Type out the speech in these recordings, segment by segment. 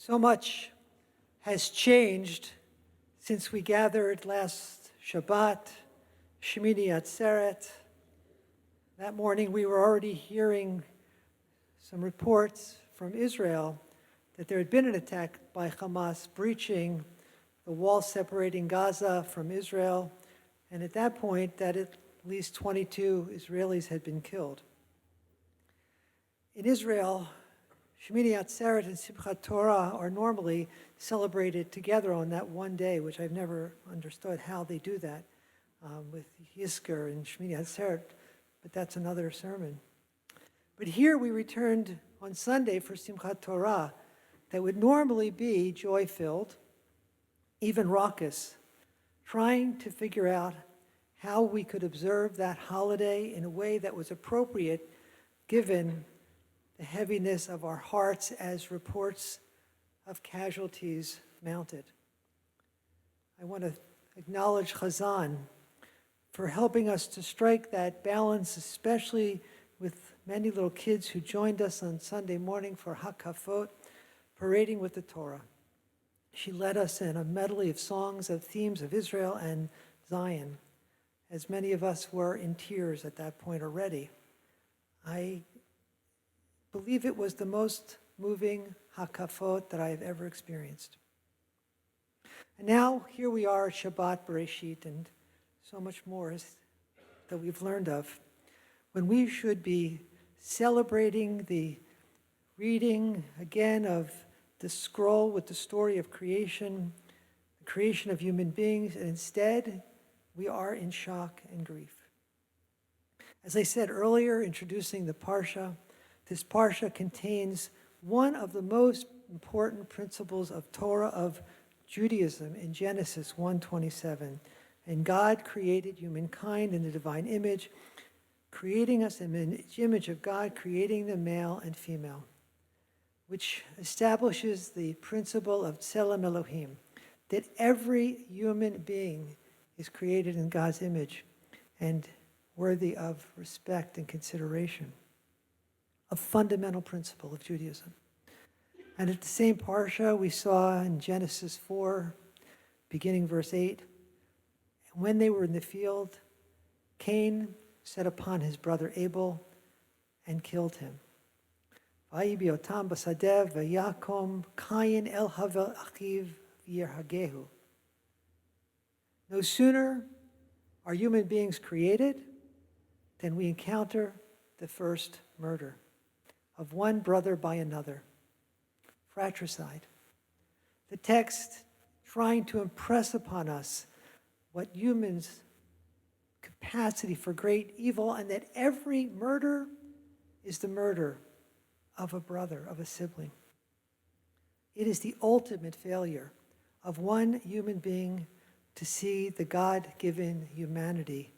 So much has changed since we gathered last Shabbat, Shemini Atzeret. That morning we were already hearing some reports from Israel that there had been an attack by Hamas breaching the wall separating Gaza from Israel, and at that point that at least 22 Israelis had been killed. In Israel, Shemini Atzeret and Simchat Torah are normally celebrated together on that one day, which I've never understood how they do that with Yizkor and Shemini Atzeret, but that's another sermon. But here we returned on Sunday for Simchat Torah that would normally be joy-filled, even raucous, trying to figure out how we could observe that holiday in a way that was appropriate given the heaviness of our hearts as reports of casualties mounted. I want to acknowledge Chazan for helping us to strike that balance, especially with many little kids who joined us on Sunday morning for Hakafot, parading with the Torah. She led us in a medley of songs of themes of Israel and Zion, as many of us were in tears at that point already. I believe it was the most moving Hakafot that I have ever experienced. And now here we are at Shabbat Bereshit, and so much more that we've learned of, when we should be celebrating the reading again of the scroll with the story of creation, the creation of human beings, and instead we are in shock and grief. As I said earlier, introducing the Parsha, this Parsha contains one of the most important principles of Torah, of Judaism, in Genesis 1:27. And God created humankind in the divine image, creating us in the image of God, creating them male and female, which establishes the principle of Tselem Elohim, that every human being is created in God's image and worthy of respect and consideration. A fundamental principle of Judaism. And at the same Parsha we saw in Genesis 4, beginning verse 8, and when they were in the field, Cain set upon his brother Abel and killed him. Vayibiotam basadev vayakom Kayin el havel achiv v'yirhagehu. No sooner are human beings created than we encounter the first murder of one brother by another, fratricide. The text trying to impress upon us what humans' capacity for great evil, and that every murder is the murder of a brother, of a sibling. It is the ultimate failure of one human being to see the God-given humanity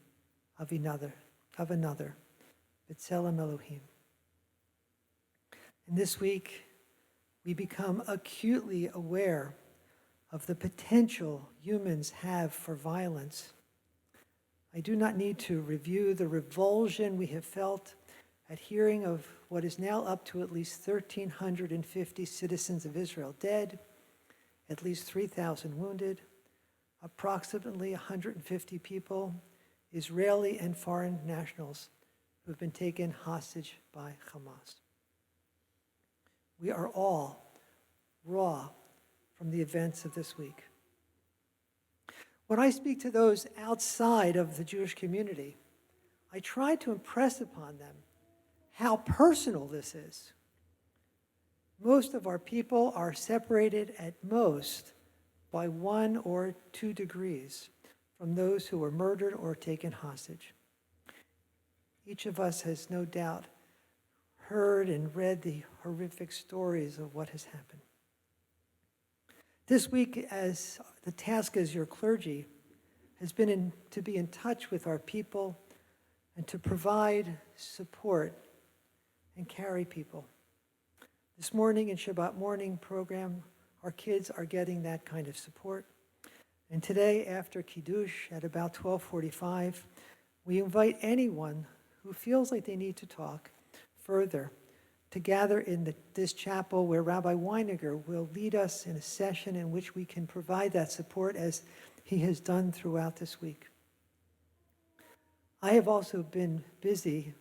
of another, B'Tselem Elohim. And this week, we become acutely aware of the potential humans have for violence. I do not need to review the revulsion we have felt at hearing of what is now up to at least 1,350 citizens of Israel dead, at least 3,000 wounded, approximately 150 people, Israeli and foreign nationals, who have been taken hostage by Hamas. We are all raw from the events of this week. When I speak to those outside of the Jewish community, I try to impress upon them how personal this is. Most of our people are separated at most by 1 or 2 degrees from those who were murdered or taken hostage. Each of us has no doubt heard and read the horrific stories of what has happened. This week, as the task as your clergy has been to be in touch with our people and to provide support and carry people. This morning in Shabbat morning program, our kids are getting that kind of support. And today, after Kiddush at about 12:45, we invite anyone who feels like they need to talk further to gather in this chapel where Rabbi Weininger will lead us in a session in which we can provide that support as he has done throughout this week. I have also been busy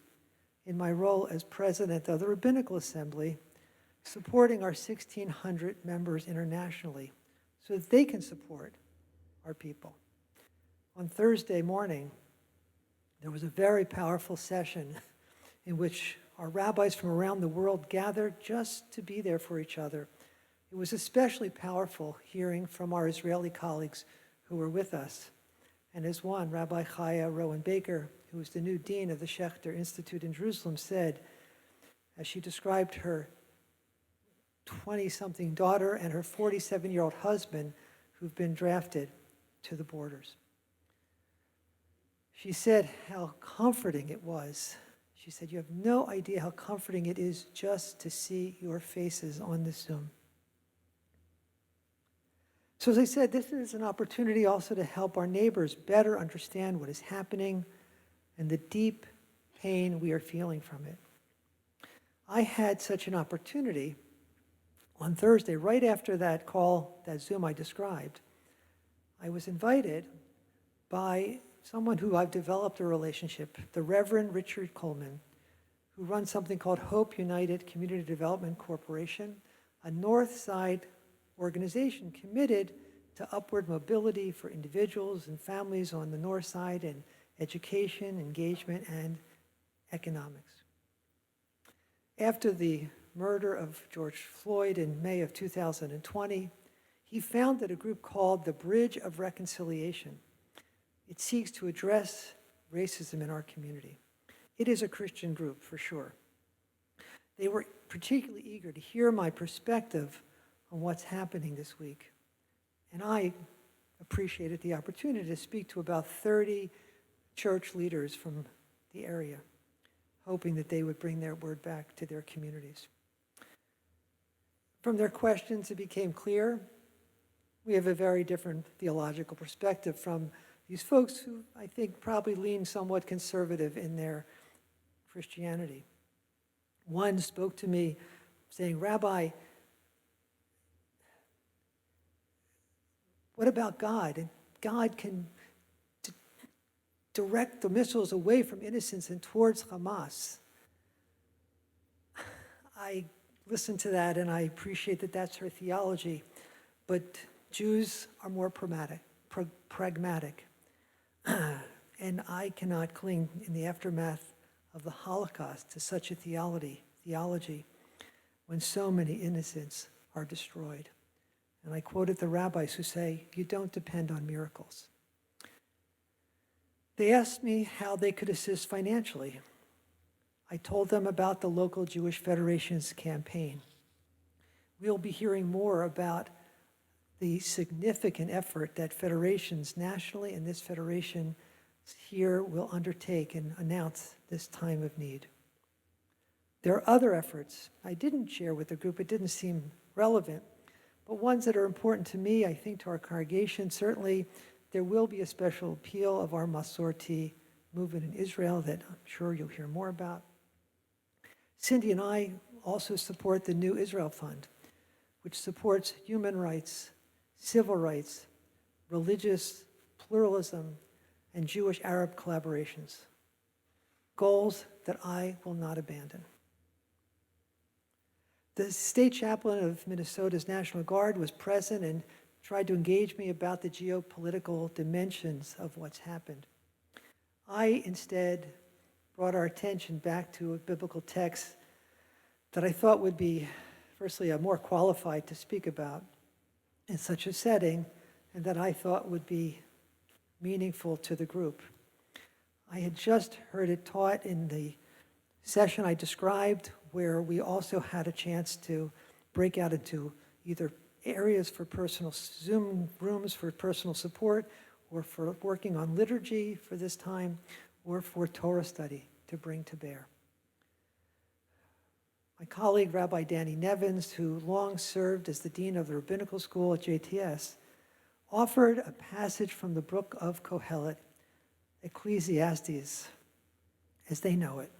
in my role as president of the Rabbinical Assembly, supporting our 1,600 members internationally so that they can support our people. On Thursday morning, there was a very powerful session in which our rabbis from around the world gathered just to be there for each other. It was especially powerful hearing from our Israeli colleagues who were with us. And as one, Rabbi Chaya Rowan Baker, who was the new dean of the Schechter Institute in Jerusalem, said, as she described her 20-something daughter and her 47-year-old husband who've been drafted to the borders. She said how comforting it was. She said, you have no idea how comforting it is just to see your faces on this Zoom. So as I said, this is an opportunity also to help our neighbors better understand what is happening and the deep pain we are feeling from it. I had such an opportunity on Thursday, right after that call, that Zoom I described. I was invited by someone who I've developed a relationship, the Reverend Richard Coleman, who runs something called Hope United Community Development Corporation, a North Side organization committed to upward mobility for individuals and families on the North Side in education, engagement, and economics. After the murder of George Floyd in May of 2020, he founded a group called the Bridge of Reconciliation. It seeks to address racism in our community. It is a Christian group, for sure. They were particularly eager to hear my perspective on what's happening this week. And I appreciated the opportunity to speak to about 30 church leaders from the area, hoping that they would bring their word back to their communities. From their questions, it became clear we have a very different theological perspective from these folks who I think probably lean somewhat conservative in their Christianity. One spoke to me saying, Rabbi, what about God? And God can direct the missiles away from innocents and towards Hamas. I listened to that and I appreciate that that's her theology, but Jews are more pragmatic. And I cannot cling in the aftermath of the Holocaust to such a theology when so many innocents are destroyed. And I quoted the rabbis who say, you don't depend on miracles. They asked me how they could assist financially. I told them about the local Jewish Federation's campaign. We'll be hearing more about the significant effort that federations nationally and this federation here will undertake and announce this time of need. There are other efforts I didn't share with the group. It didn't seem relevant, but ones that are important to me, I think to our congregation. Certainly, there will be a special appeal of our Masorti movement in Israel that I'm sure you'll hear more about. Cindy and I also support the New Israel Fund, which supports human rights, civil rights, religious pluralism, and Jewish-Arab collaborations, goals that I will not abandon. The state chaplain of Minnesota's National Guard was present and tried to engage me about the geopolitical dimensions of what's happened. I instead brought our attention back to a biblical text that I thought would be, firstly, more qualified to speak about in such a setting, and that I thought would be meaningful to the group. I had just heard it taught in the session I described, where we also had a chance to break out into either areas for personal Zoom rooms for personal support, or for working on liturgy for this time, or for Torah study to bring to bear. My colleague, Rabbi Danny Nevins, who long served as the dean of the rabbinical school at JTS, offered a passage from the book of Kohelet, Ecclesiastes, as they know it,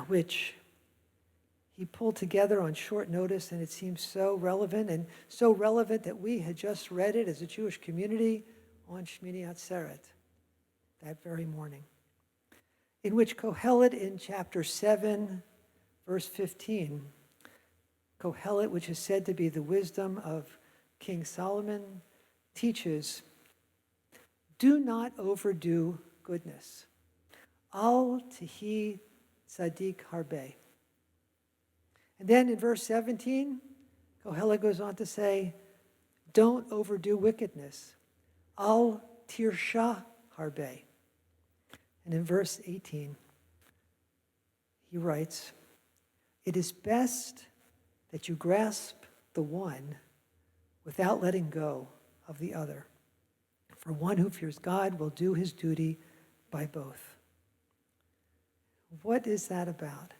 which he pulled together on short notice, and it seems so relevant, and so relevant that we had just read it as a Jewish community on Shmini Atzeret that very morning, in which Kohelet in chapter 7, verse 15, Kohelet, which is said to be the wisdom of King Solomon, teaches, do not overdo goodness. Al tihi tzaddik harbe. And then in verse 17, Kohelet goes on to say, don't overdo wickedness. Al tirsha harbe. And in verse 18, he writes, it is best that you grasp the one without letting go of the other. For one who fears God will do his duty by both. What is that about?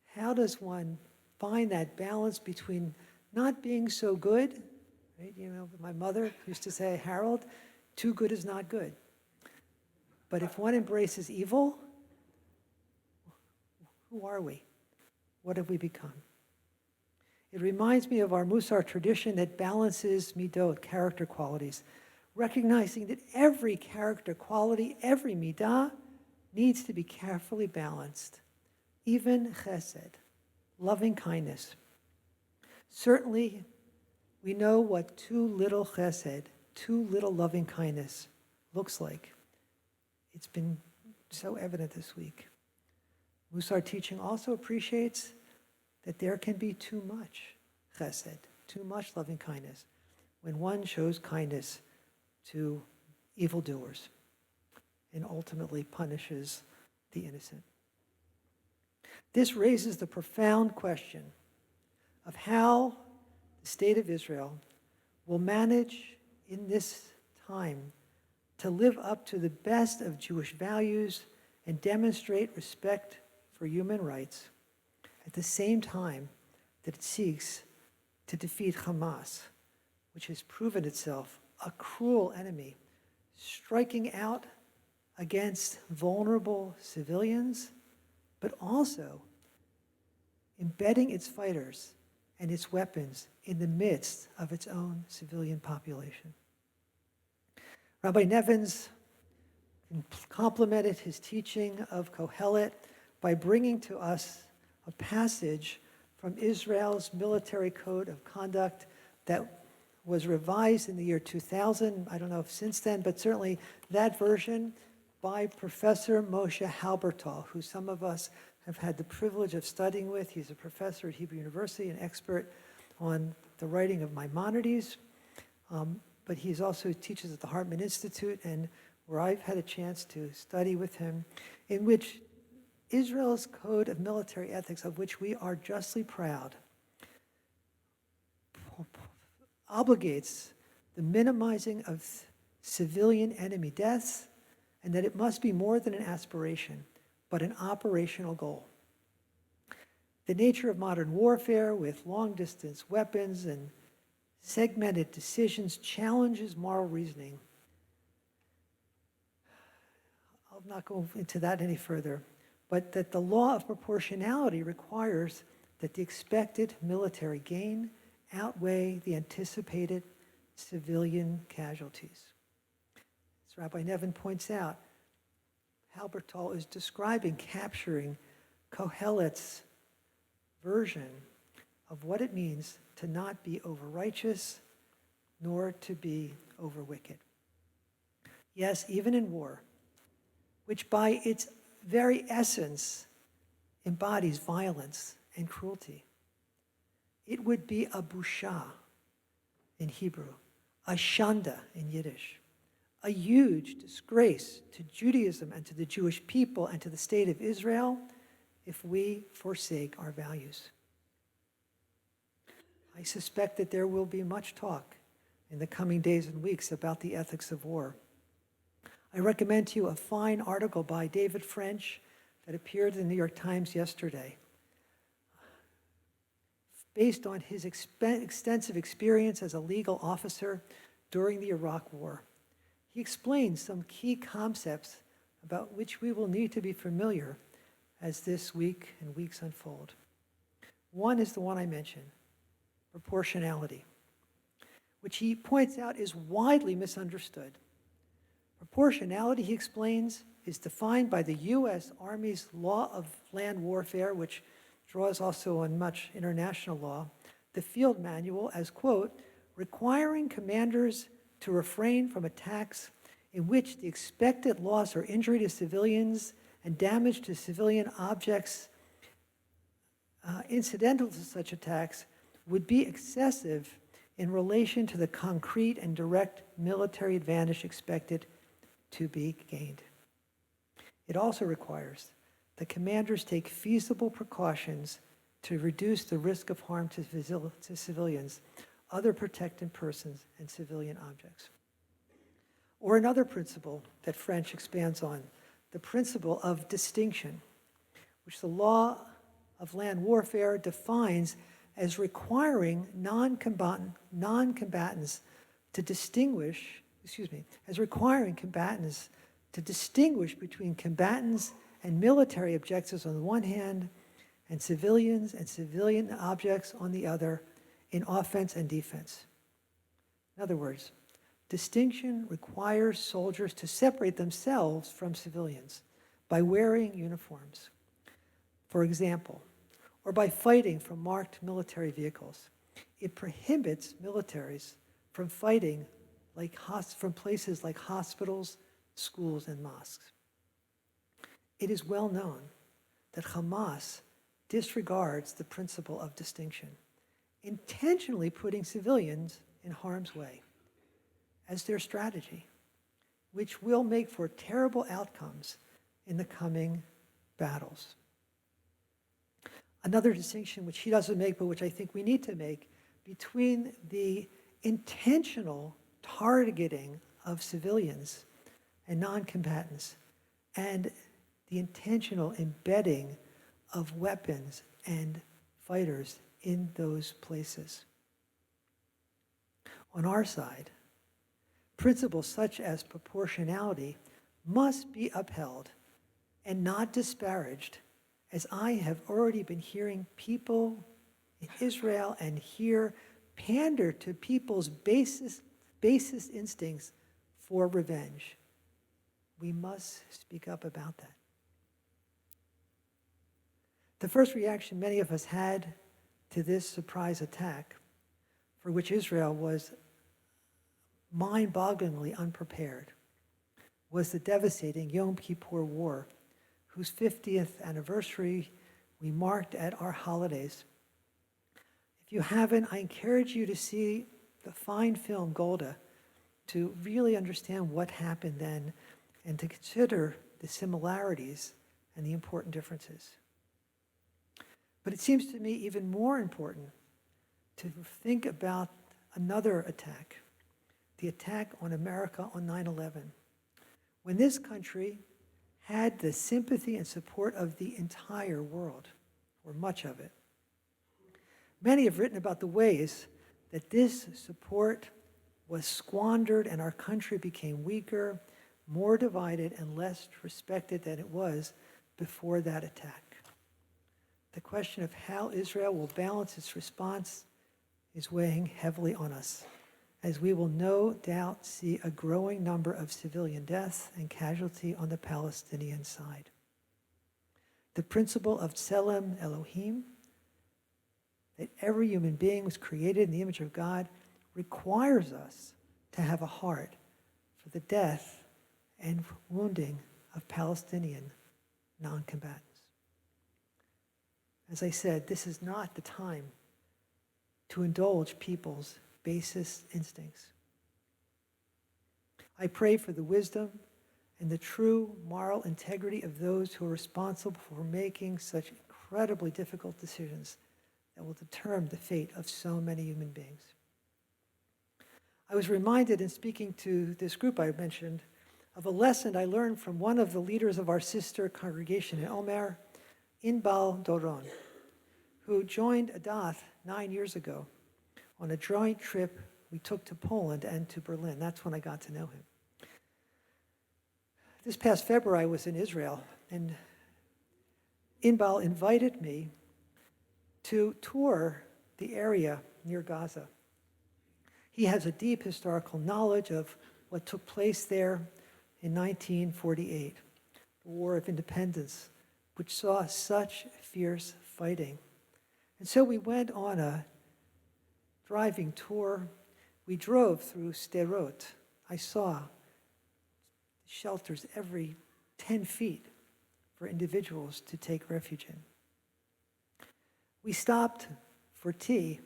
How does one find that balance between not being so good, right? You know, my mother used to say, Harold, too good is not good. But if one embraces evil, who are we? What have we become? It reminds me of our Musar tradition that balances midot, character qualities, recognizing that every character quality, every midah, needs to be carefully balanced. Even chesed, loving kindness. Certainly, we know what too little chesed, too little loving kindness looks like. It's been so evident this week. Musar teaching also appreciates that there can be too much chesed, too much loving kindness, when one shows kindness to evildoers and ultimately punishes the innocent. This raises the profound question of how the state of Israel will manage in this time to live up to the best of Jewish values and demonstrate respect for human rights at the same time that it seeks to defeat Hamas, which has proven itself a cruel enemy, striking out against vulnerable civilians, but also embedding its fighters and its weapons in the midst of its own civilian population. Rabbi Nevins complemented his teaching of Kohelet by bringing to us a passage from Israel's military code of conduct that was revised in the year 2000. I don't know if since then, but certainly that version by Professor Moshe Halbertal, who some of us have had the privilege of studying with. He's a professor at Hebrew University, an expert on the writing of Maimonides, but he also teaches at the Hartman Institute, and where I've had a chance to study with him, in which Israel's code of military ethics, of which we are justly proud, obligates the minimizing of civilian enemy deaths, and that it must be more than an aspiration, but an operational goal. The nature of modern warfare with long-distance weapons and segmented decisions challenges moral reasoning. I'll not go into that any further, but that the law of proportionality requires that the expected military gain outweigh the anticipated civilian casualties. As Rabbi Nevin points out, Halbertal is describing, capturing Kohelet's version of what it means to not be over-righteous nor to be over-wicked. Yes, even in war, which by its very essence embodies violence and cruelty, it would be a busha in Hebrew, a shanda in Yiddish, a huge disgrace to Judaism and to the Jewish people and to the state of Israel if we forsake our values. I suspect that there will be much talk in the coming days and weeks about the ethics of war. I recommend to you a fine article by David French that appeared in the New York Times yesterday, based on his extensive experience as a legal officer during the Iraq War. He explains some key concepts about which we will need to be familiar as this week and weeks unfold. One is the one I mentioned, proportionality, which he points out is widely misunderstood. Proportionality, he explains, is defined by the U.S. Army's Law of Land Warfare, which draws also on much international law, the field manual as, quote, requiring commanders to refrain from attacks in which the expected loss or injury to civilians and damage to civilian objects incidental to such attacks would be excessive in relation to the concrete and direct military advantage expected to be gained. It also requires that commanders take feasible precautions to reduce the risk of harm to civilians, other protected persons, and civilian objects. Or another principle that French expands on, the principle of distinction, which the law of land warfare defines as requiring non-combatants to distinguish, as requiring combatants to distinguish between combatants and military objectives on the one hand, and civilians and civilian objects on the other, in offense and defense. In other words, distinction requires soldiers to separate themselves from civilians by wearing uniforms, for example, or by fighting from marked military vehicles. It prohibits militaries from fighting from places like hospitals, schools, and mosques. It is well known that Hamas disregards the principle of distinction, intentionally putting civilians in harm's way as their strategy, which will make for terrible outcomes in the coming battles. Another distinction which he doesn't make, but which I think we need to make, between the intentional targeting of civilians and non-combatants and the intentional embedding of weapons and fighters in those places. On our side, principles such as proportionality must be upheld and not disparaged, as I have already been hearing people in Israel and here pander to people's basest instincts for revenge. We must speak up about that. The first reaction many of us had to this surprise attack, for which Israel was mind-bogglingly unprepared, was the devastating Yom Kippur War, whose 50th anniversary we marked at our holidays. If you haven't, I encourage you to see the fine film Golda to really understand what happened then and to consider the similarities and the important differences. But it seems to me even more important to think about another attack, the attack on America on 9/11, when this country had the sympathy and support of the entire world, or much of it. Many have written about the ways that this support was squandered and our country became weaker, more divided, and less respected than it was before that attack. The question of how Israel will balance its response is weighing heavily on us, as we will no doubt see a growing number of civilian deaths and casualty on the Palestinian side. The principle of Tselem Elohim, that every human being was created in the image of God, requires us to have a heart for the death and wounding of Palestinian non-combatants. As I said, this is not the time to indulge people's basest instincts. I pray for the wisdom and the true moral integrity of those who are responsible for making such incredibly difficult decisions that will determine the fate of so many human beings. I was reminded in speaking to this group I mentioned of a lesson I learned from one of the leaders of our sister congregation in Omer, Inbal Doron, who joined Adath 9 years ago on a joint trip we took to Poland and to Berlin. That's when I got to know him. This past February I was in Israel, and Inbal invited me to tour the area near Gaza. He has a deep historical knowledge of what took place there in 1948, the War of Independence, which saw such fierce fighting. And so we went on a driving tour. We drove through Sderot. I saw shelters every 10 feet for individuals to take refuge in. We stopped for tea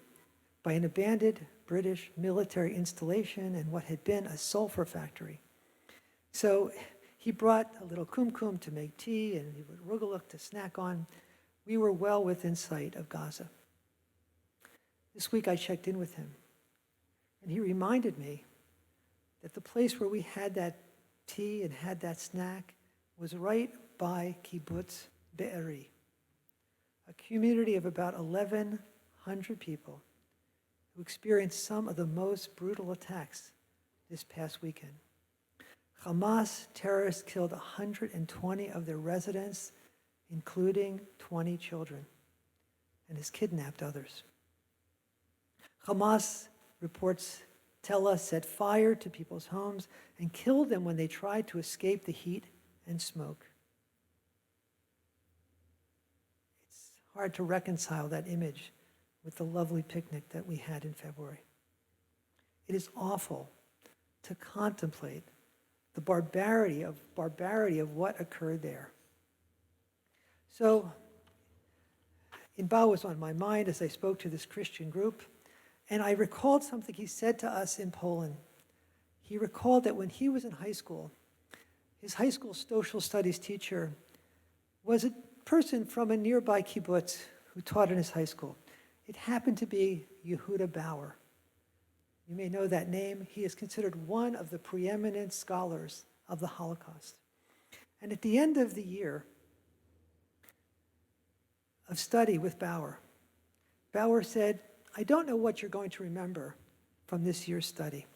by an abandoned British military installation and what had been a sulfur factory. So he brought a little kumkum to make tea and rugeluk to snack on. We were well within sight of Gaza. This week I checked in with him, and he reminded me that the place where we had that tea and had that snack was right by Kibbutz Be'eri, a community of about 1,100 people who experienced some of the most brutal attacks this past weekend. Hamas terrorists killed 120 of their residents, including 20 children, and has kidnapped others. Hamas, reports tell us, set fire to people's homes and killed them when they tried to escape the heat and smoke. It's hard to reconcile that image with the lovely picnic that we had in February. It is awful to contemplate the barbarity of what occurred there. So, Inba was on my mind as I spoke to this Christian group, and I recalled something he said to us in Poland. He recalled that when he was in high school, his high school social studies teacher was a person from a nearby kibbutz who taught in his high school. It happened to be Yehuda Bauer. You may know that name. He is considered one of the preeminent scholars of the Holocaust. And at the end of the year of study with Bauer, Bauer said, I don't know what you're going to remember from this year's study,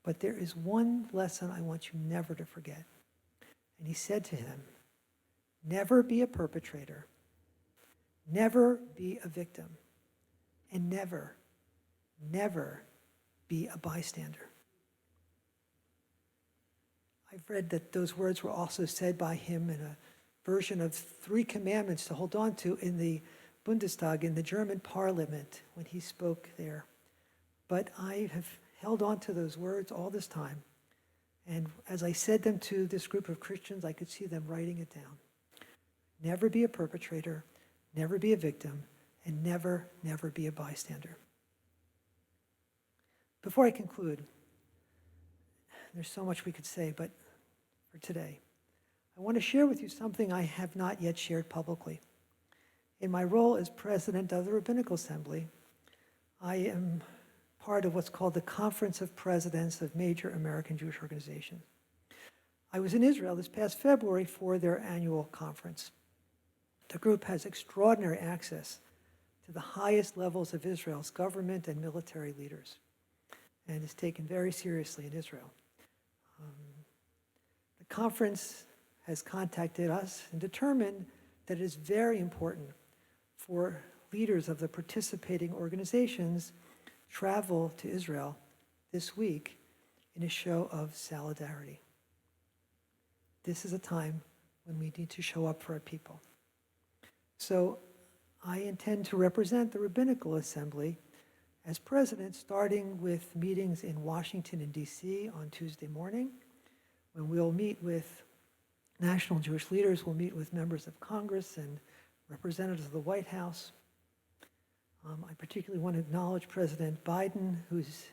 but there is one lesson I want you never to forget. And he said to him, never be a perpetrator, never be a victim, and never, never be a bystander. I've read that those words were also said by him in a version of 3 commandments to hold on to in the Bundestag, in the German parliament, when he spoke there. But I have held on to those words all this time. And as I said them to this group of Christians, I could see them writing it down. Never be a perpetrator, never be a victim, and never, never be a bystander. Before I conclude, there's so much we could say, but for today, I want to share with you something I have not yet shared publicly. In my role as president of the Rabbinical Assembly, I am part of what's called the Conference of Presidents of Major American Jewish Organizations. I was in Israel this past February for their annual conference. The group has extraordinary access to the highest levels of Israel's government and military leaders, and is taken very seriously in Israel. The conference has contacted us and determined that it is very important for leaders of the participating organizations travel to Israel this week in a show of solidarity. This is a time when we need to show up for our people. So I intend to represent the Rabbinical Assembly as president, starting with meetings in Washington and D.C. on Tuesday morning, when we'll meet with national Jewish leaders, we'll meet with members of Congress and representatives of the White House. I particularly want to acknowledge President Biden, who's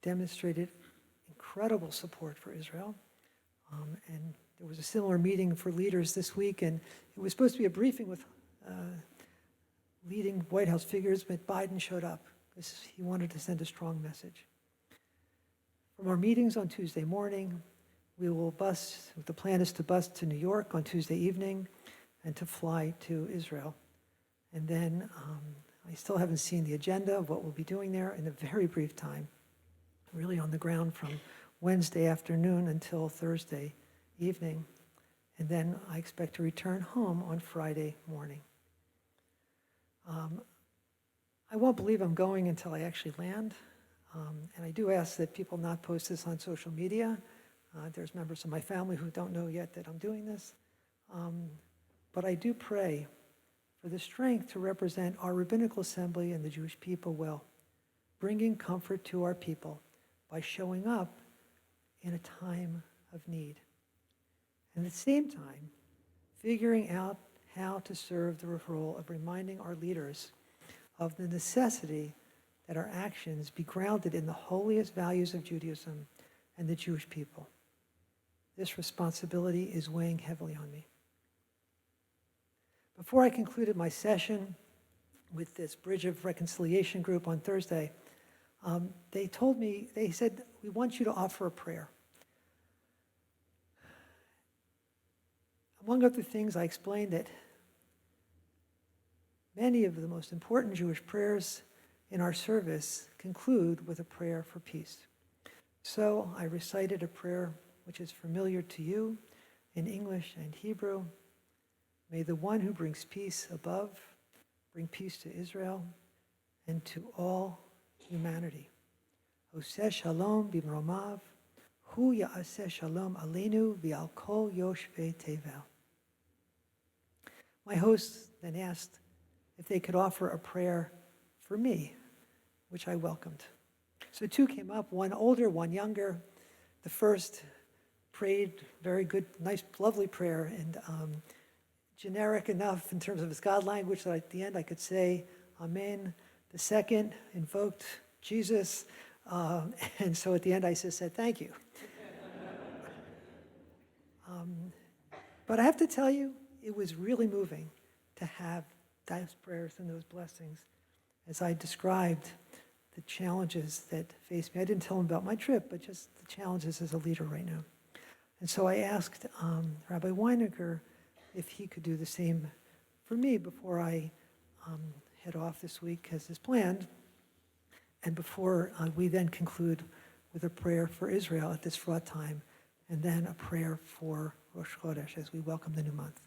demonstrated incredible support for Israel. And there was a similar meeting for leaders this week, and it was supposed to be a briefing with leading White House figures, but Biden showed up because he wanted to send a strong message. From our meetings on Tuesday morning, we will bus, the plan is to bus to New York on Tuesday evening and to fly to Israel. And then I still haven't seen the agenda of what we'll be doing there in a very brief time, really on the ground from Wednesday afternoon until Thursday evening. And then I expect to return home on Friday morning. I won't believe I'm going until I actually land. And I do ask that people not post this on social media. There's members of my family who don't know yet that I'm doing this. But I do pray for the strength to represent our rabbinical assembly and the Jewish people well, bringing comfort to our people by showing up in a time of need. And at the same time, figuring out how to serve the role of reminding our leaders of the necessity that our actions be grounded in the holiest values of Judaism and the Jewish people. This responsibility is weighing heavily on me. Before I concluded my session with this Bridge of Reconciliation group on Thursday, they said, we want you to offer a prayer. Among other things, I explained that many of the most important Jewish prayers in our service conclude with a prayer for peace. So I recited a prayer which is familiar to you in English and Hebrew. May the one who brings peace above bring peace to Israel and to all humanity. Oseh shalom b'mromav, hu ya'aseh shalom aleinu v'al kol yoshvei tevel. My hosts then asked if they could offer a prayer for me, which I welcomed. So two came up, one older, one younger. The first prayed very good, nice, lovely prayer, and generic enough in terms of his God language that at the end I could say, Amen. The second invoked Jesus, and so at the end I just said, thank you. But I have to tell you, it was really moving to have those prayers and those blessings as I described the challenges that face me. I didn't tell him about my trip, but just the challenges as a leader right now. And so I asked Rabbi Weiniger if he could do the same for me before I head off this week as is planned, and before we then conclude with a prayer for Israel at this fraught time, and then a prayer for Rosh Chodesh as we welcome the new month.